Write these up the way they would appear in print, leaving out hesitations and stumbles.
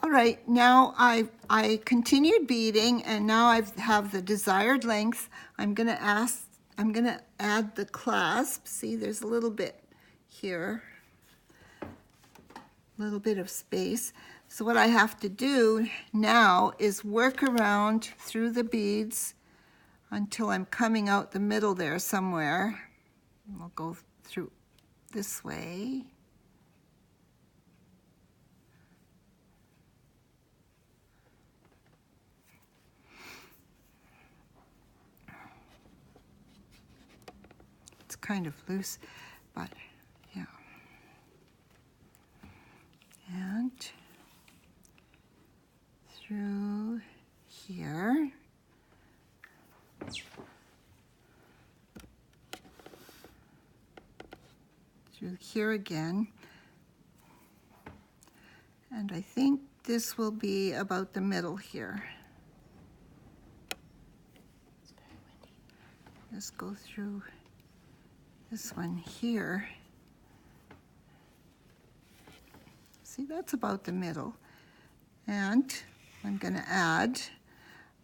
All right, now I continued beading, and now I have the desired length. I'm gonna add the clasp. See, there's a little bit here, a little bit of space. So what I have to do now is work around through the beads until I'm coming out the middle there somewhere. We'll go through this way. It's kind of loose, but yeah. And through here. Through here again. And I think this will be about the middle here. Just go through this one here. See, that's about the middle. And I'm gonna add,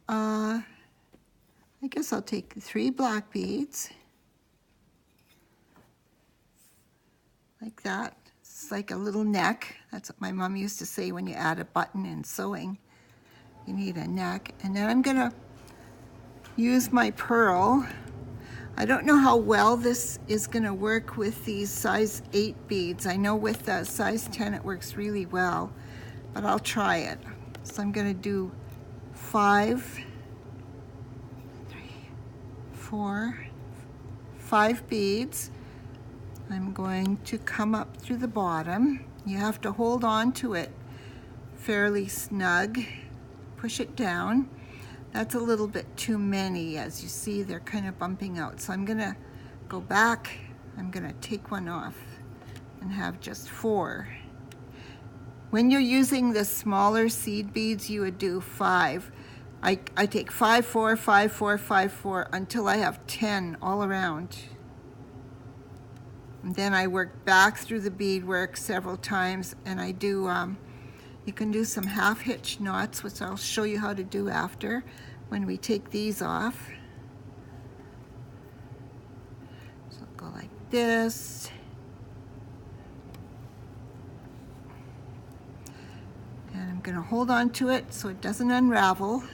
I guess I'll take 3 black beads, like that. It's like a little neck. That's what my mom used to say when you add a button in sewing. You need a neck. And then I'm gonna use my pearl. I don't know how well this is gonna work with these size 8 beads. I know with the size 10 it works really well, but I'll try it. So I'm gonna do 5 beads. I'm going to come up through the bottom. You have to hold on to it fairly snug. Push it down. That's a little bit too many. As you see, they're kind of bumping out. So I'm gonna go back. I'm gonna take one off and have just 4. When you're using the smaller seed beads, you would do 5. I take 5, 4, 5, 4, 5, 4 until I have 10 all around. And then I work back through the beadwork several times, and I do, you can do some half hitch knots, which I'll show you how to do after when we take these off. So I'll go like this. And I'm gonna hold on to it so it doesn't unravel.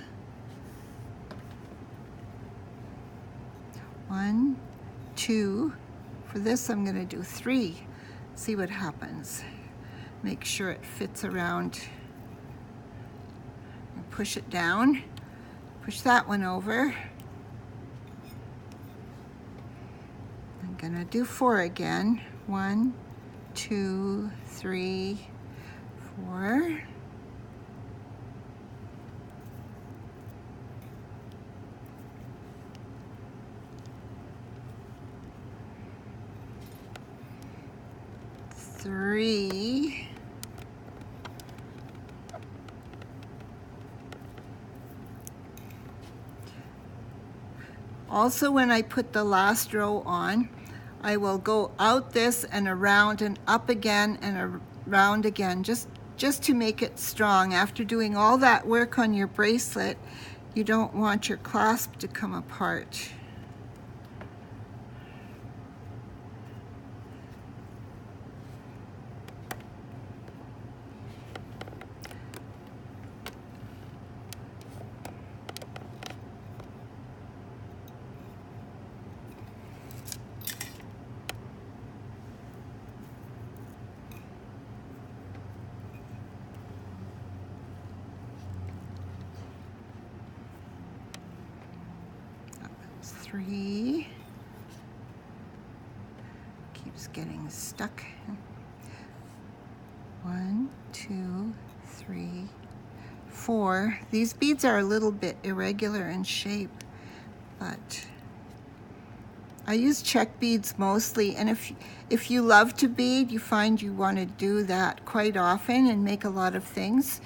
1, 2. For this, I'm gonna do 3. See what happens. Make sure it fits around. And push it down. Push that one over. I'm gonna do 4 again. 1, 2, 3, 4. Three. Also, when I put the last row on, I will go out this and around and up again and around again, just to make it strong. After doing all that work on your bracelet, you don't want your clasp to come apart. Three. Keeps getting stuck. 1, 2, 3, 4. These beads are a little bit irregular in shape, but I use check beads mostly, and if you love to bead, you find you want to do that quite often and make a lot of things.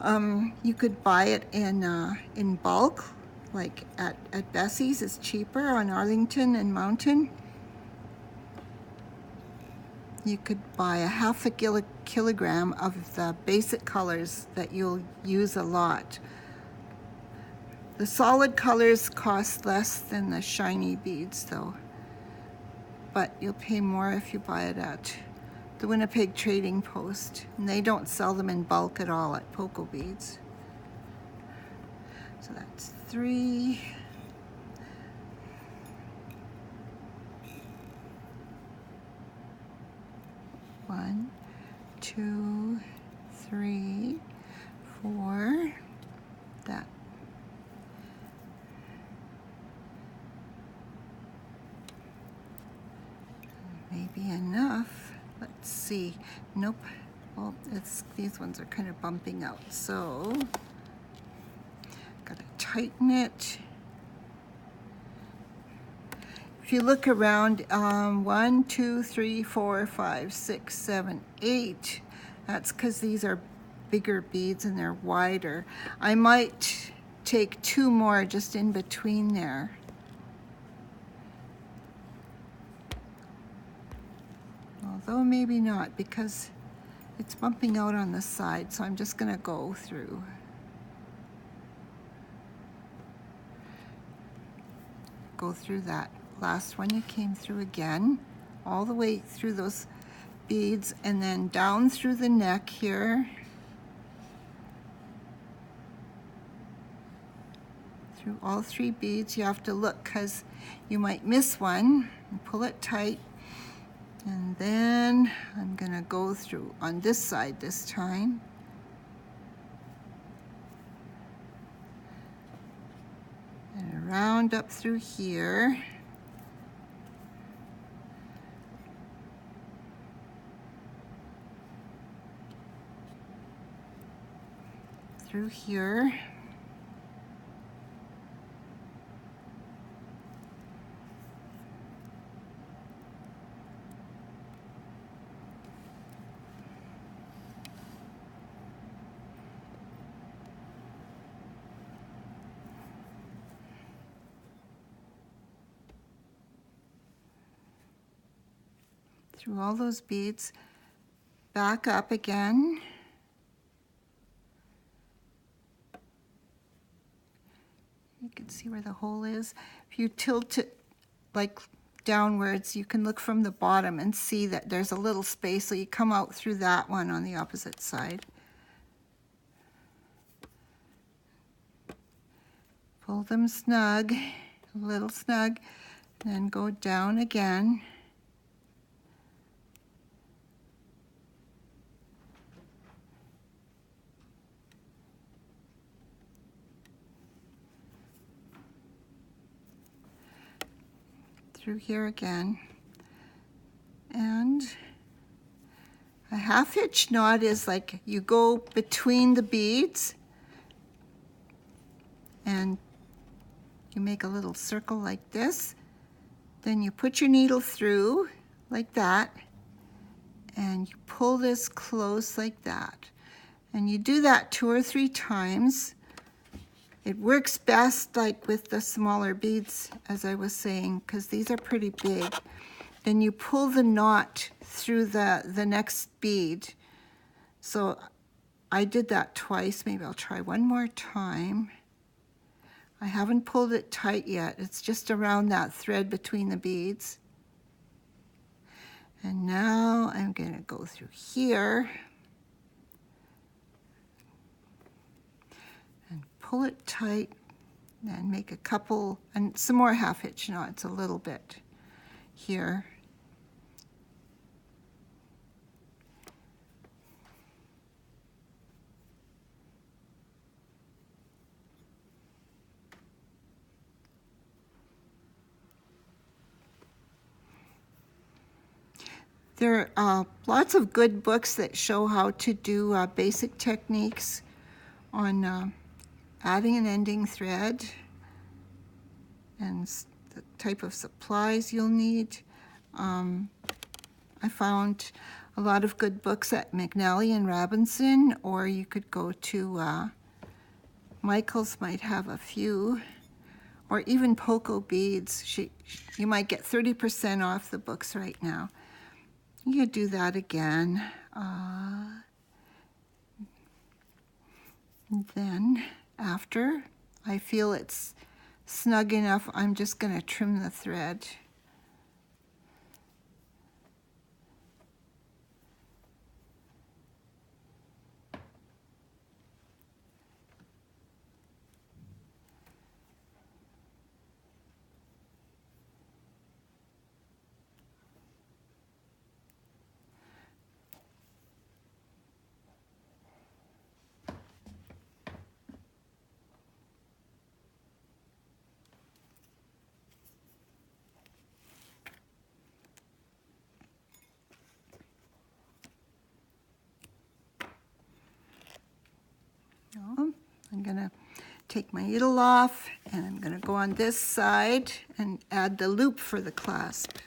You could buy it in bulk, like at Bessie's. It's cheaper on Arlington and Mountain. you could buy a half a kilogram of the basic colors that you'll use a lot. The solid colors cost less than the shiny beads though, but you'll pay more if you buy it at the Winnipeg Trading Post, and they don't sell them in bulk at all at Poco Beads. So that's 3. One, 2, 3, 4. That. Maybe enough. Let's see. Nope. Well, these ones are kind of bumping out. So, gotta tighten it. If you look around, 1, 2, 3, 4, 5, 6, 7, 8. That's because these are bigger beads and they're wider. I might take 2 more just in between there. Although maybe not, because it's bumping out on the side, so I'm just going to go through. Go through that last one you came through again, all the way through those beads, and then down through the neck here. Through all 3 beads. You have to look because you might miss one, and pull it tight. And then I'm going to go through on this side this time. And around up through here. Through here. Through all those beads, back up again. You can see where the hole is. If you tilt it like downwards, you can look from the bottom and see that there's a little space, so you come out through that one on the opposite side. Pull them snug, a little snug, then go down again. Through here again, and a half hitch knot is like you go between the beads and you make a little circle like this, then you put your needle through like that and you pull this close like that, and you do that 2 or 3 times. It works best like with the smaller beads, as I was saying, because these are pretty big. Then you pull the knot through the next bead. So I did that twice. Maybe I'll try one more time. I haven't pulled it tight yet. It's just around that thread between the beads. And now I'm going to go through here. Pull it tight and make a couple, and some more half hitch knots a little bit here. There are lots of good books that show how to do basic techniques on adding and ending thread and the type of supplies you'll need. I found a lot of good books at McNally and Robinson, or you could go to Michael's might have a few, or even Poco Beads. You might get 30% off the books right now. You do that again. Then after I feel it's snug enough, I'm just going to trim the thread. I'm going to take my needle off, and I'm going to go on this side and add the loop for the clasp.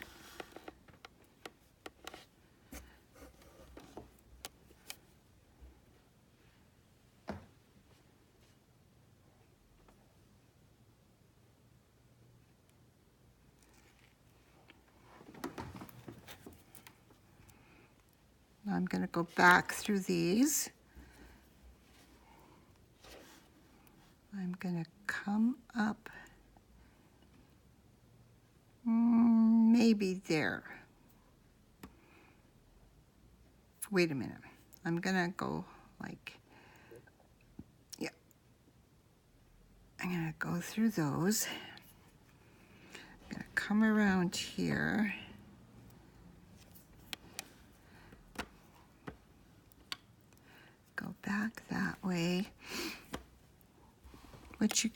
I'm going to go back through these. I'm going to come up, maybe there. Wait a minute. I'm going to go like, yeah. I'm going to go through those. I'm going to come around here. Go back that way. But you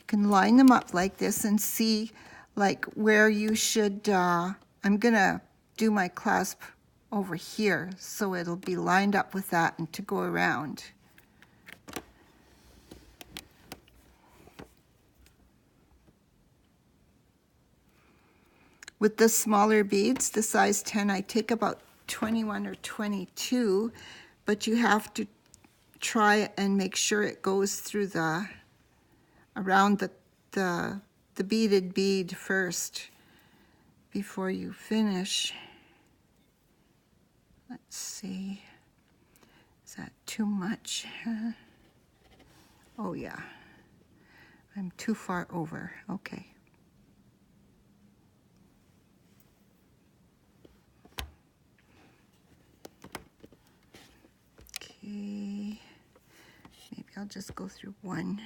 can line them up like this and see like where you should, I'm gonna do my clasp over here so it'll be lined up with that and to go around. With the smaller beads, the size 10, I take about 21 or 22, but you have to try and make sure it goes through the around the beaded bead first before you finish. Let's see, is that too much? Oh yeah, I'm too far over, okay. Okay, maybe I'll just go through one.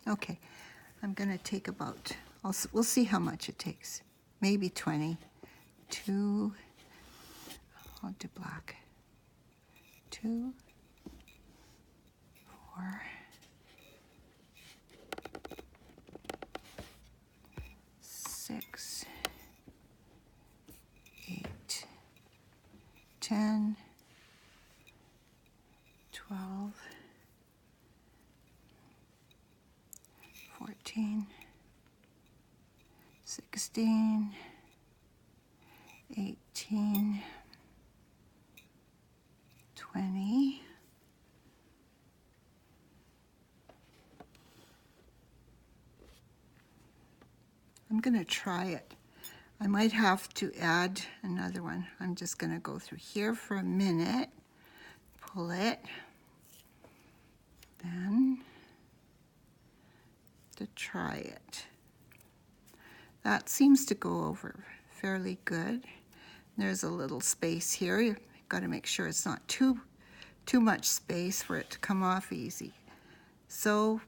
Okay, I'm gonna take about, we'll see how much it takes. Maybe 20. 2, I'll do black. 2, 4, 6, 8, 10, 12, 14, 16, 18, 20, I'm going to try it. I might have to add another one. I'm just going to go through here for a minute, pull it, then to try it. That seems to go over fairly good. There's a little space here. You've got to make sure it's not too much space for it to come off easy. So,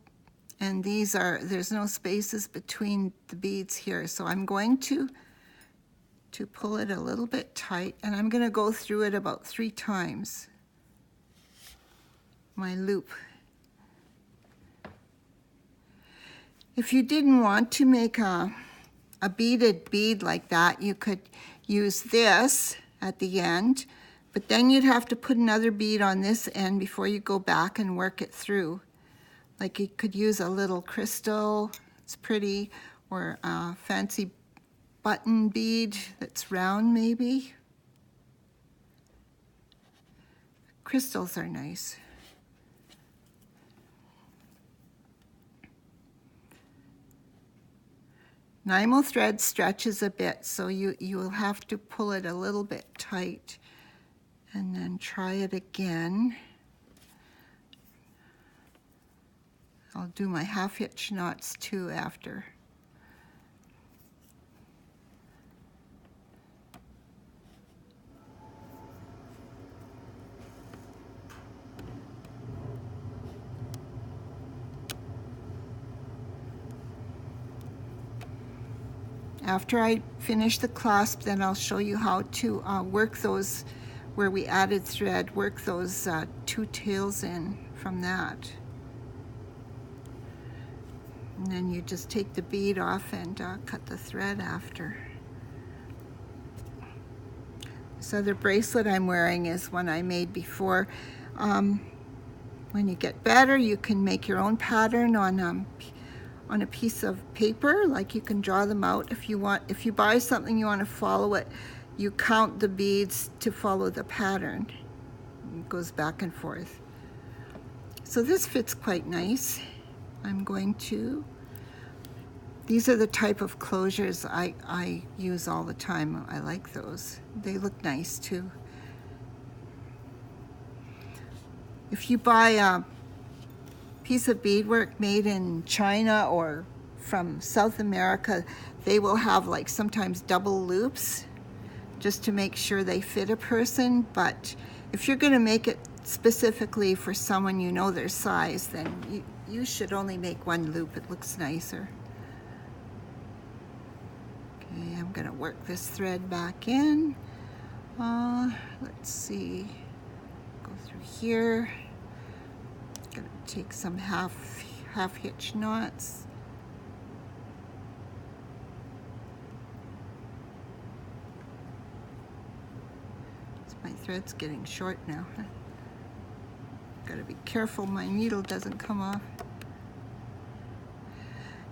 and these are, there's no spaces between the beads here, so I'm going to pull it a little bit tight, and I'm going to go through it about 3 times, my loop. If you didn't want to make a beaded bead like that, you could use this at the end, but then you'd have to put another bead on this end before you go back and work it through. Like you could use a little crystal, it's pretty, or a fancy button bead that's round maybe. Crystals are nice. Nymo thread stretches a bit, so you will have to pull it a little bit tight and then try it again. I'll do my half hitch knots too after. After I finish the clasp, then I'll show you how to work those, where we added thread, work those 2 tails in from that. And then you just take the bead off and cut the thread after. This other bracelet I'm wearing is one I made before. When you get better, you can make your own pattern on a piece of paper. Like, you can draw them out if you want. If you buy something, you want to follow it, you count the beads to follow the pattern. It goes back and forth. So this fits quite nice. I'm going to, these are the type of closures I use all the time. I like those. They look nice too. If you buy a piece of beadwork made in China or from South America, they will have like sometimes double loops just to make sure they fit a person. But if you're going to make it specifically for someone you know their size, then you should only make 1 loop. It looks nicer. Okay, I'm going to work this thread back in. Let's see, go through here. Gonna take some half hitch knots. My thread's getting short now. Gotta be careful my needle doesn't come off.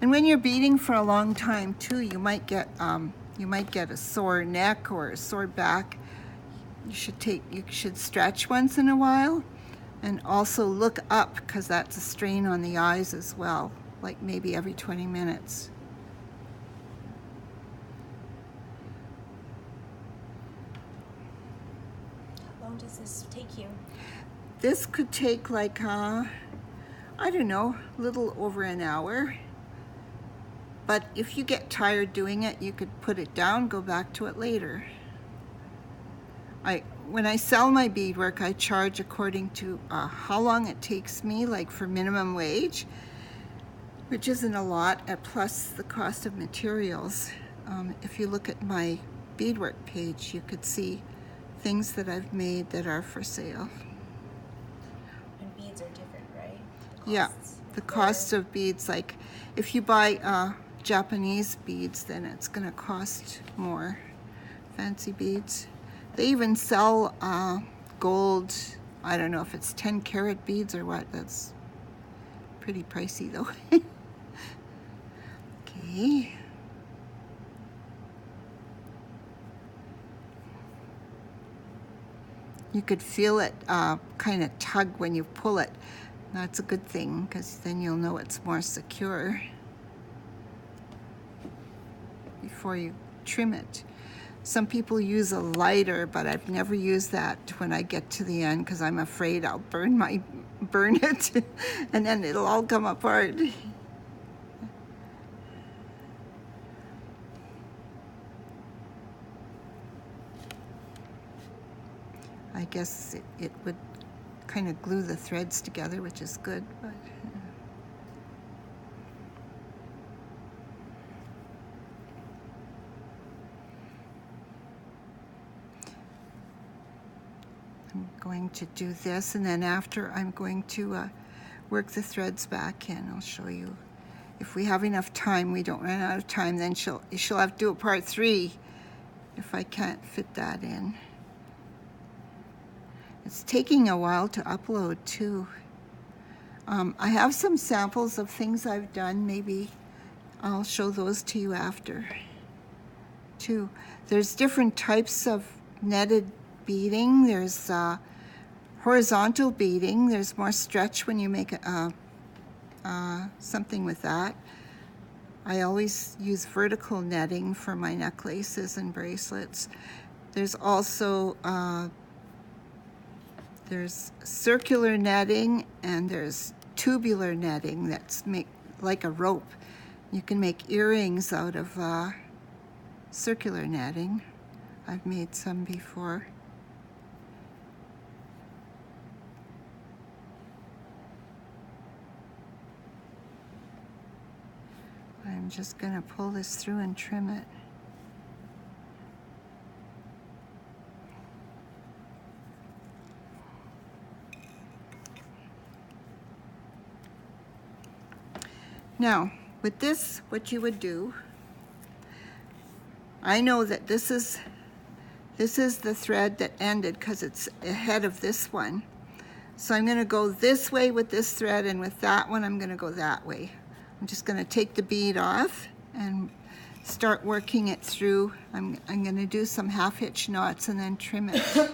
And when you're beading for a long time too, you might get a sore neck or a sore back. You should stretch once in a while, and also look up, because that's a strain on the eyes as well, like maybe every 20 minutes. How long does this take you? This could take like, I don't know, a little over an hour. But if you get tired doing it, you could put it down, go back to it later. When I sell my beadwork, I charge according to how long it takes me, like for minimum wage, which isn't a lot, plus the cost of materials. If you look at my beadwork page, you could see things that I've made that are for sale. And beads are different, right? Yeah, the cost of beads, like if you buy Japanese beads, then it's going to cost more. Fancy beads. They even sell gold, I don't know if it's 10 karat beads or what. That's pretty pricey though. Okay. You could feel it kind of tug when you pull it. That's a good thing, because then you'll know it's more secure before you trim it. Some people use a lighter, but I've never used that when I get to the end, because I'm afraid I'll burn it and then it'll all come apart. I guess it would kind of glue the threads together, which is good, but I'm going to do this, and then after I'm going to work the threads back in. I'll show you. If we have enough time, we don't run out of time, then she'll have to do a part 3 if I can't fit that in. It's taking a while to upload too. I have some samples of things I've done. Maybe I'll show those to you after too. There's different types of netted beading. There's horizontal beading. There's more stretch when you make something with that. I always use vertical netting for my necklaces and bracelets. There's also there's circular netting and there's tubular netting that's like a rope. You can make earrings out of circular netting. I've made some before. I'm just going to pull this through and trim it. Now, with this, what you would do, I know that this is the thread that ended because it's ahead of this one. So I'm going to go this way with this thread, and with that one I'm going to go that way. I'm just going to take the bead off and start working it through. I'm going to do some half hitch knots and then trim it.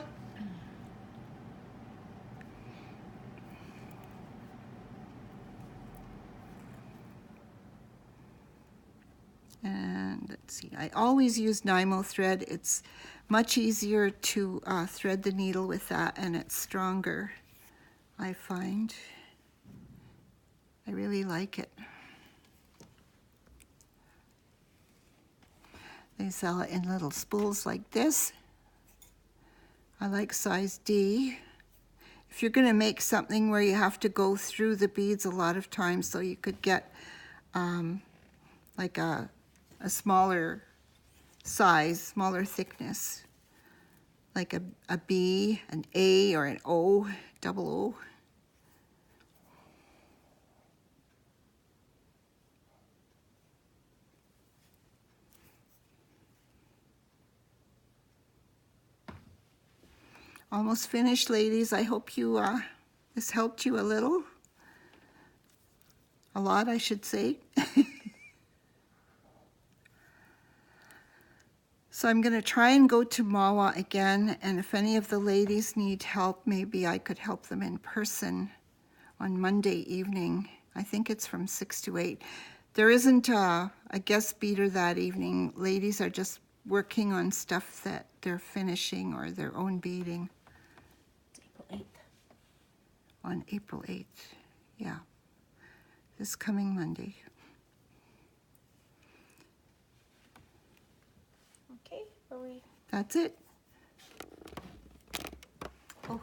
And let's see, I always use Nymo thread. It's much easier to thread the needle with that, and it's stronger, I find. I really like it. They sell it in little spools like this. I like size D. If you're going to make something where you have to go through the beads a lot of times, so you could get like a smaller size, smaller thickness, like a B, an A, or an O, double O. Almost finished, ladies. I hope you this helped you a little. A lot, I should say. So I'm going to try and go to Mawa again, and if any of the ladies need help, maybe I could help them in person on Monday evening. I think it's from 6 to 8. There isn't a guest beater that evening. Ladies are just working on stuff that they're finishing or their own beading. It's April 8th. On April 8th, yeah. This coming Monday. Okay, are we? That's it. Oh.